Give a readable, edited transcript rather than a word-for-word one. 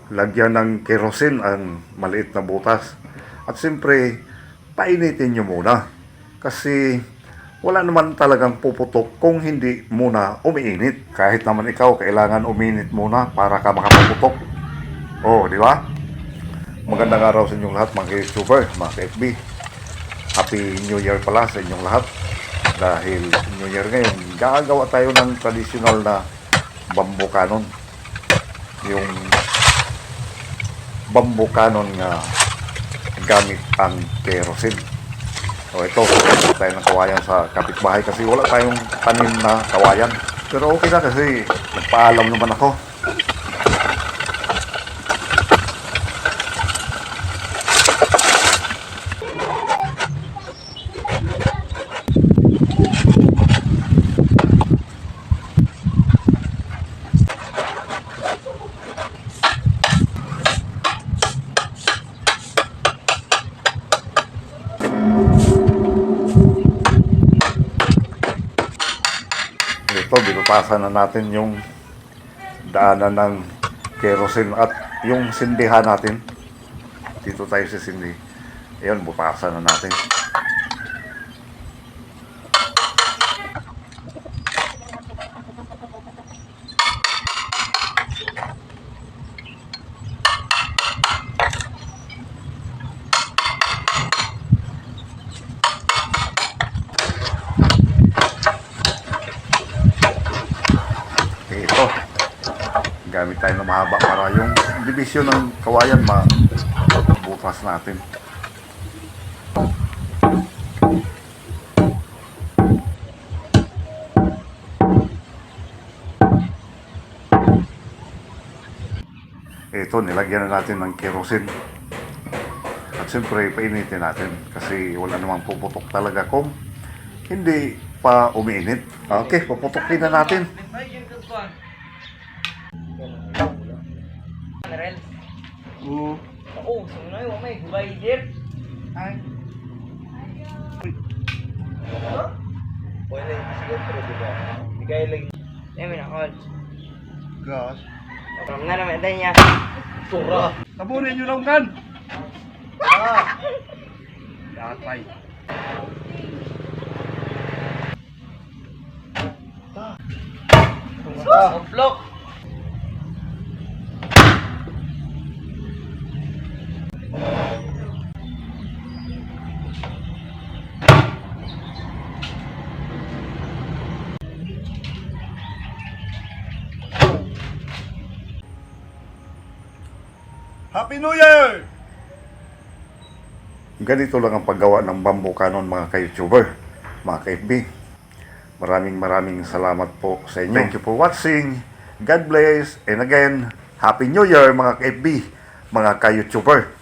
lagyan ng kerosene ang maliit na butas. At siyempre, painitin nyo muna. Kasi wala naman talagang puputok kung hindi muna umiinit. Kahit naman ikaw, kailangan uminit muna para ka makapuputok. Oh, di ba? Magandang araw sa inyong lahat, mga YouTuber, mga FB. Happy New Year pala sa inyong lahat. Dahil New Year ngayon, gagawa tayo ng traditional na bamboo cannon. Yung bamboo cannon nga gamit ang kerosene. So ito, tayo ng kawayan sa kapitbahay kasi wala tayong tanim na kawayan. Pero okay na kasi nagpaalam naman ako. Ito, binutasan na natin yung daanan ng kerosene at yung sindihan natin. Dito tayo sa sindi. Ayan, butasan na natin. Ito, gamit tayo ng mahaba para yung division ng kawayan mabutas natin. Ito, nilagyan na natin ng kerosene. At siyempre, painitin natin kasi wala namang puputok talaga kung hindi pa umiinit. Okay, puputokin na natin. Oo, sunay mo may gulay dir. Ay. Huh? Pwede siguro pero diba? Bigay lagi. Demi na call. Gas. From na naman tayo niya. Sura. Tabunin nyo lang kan. Datay. Vlog. Happy New Year! Ganito lang ang paggawa ng bamboo cannon, mga ka-YouTuber, mga ka-FB. Maraming salamat po sa inyo. Thank you for watching. God bless. And again, Happy New Year, mga ka-FB, mga ka-YouTuber.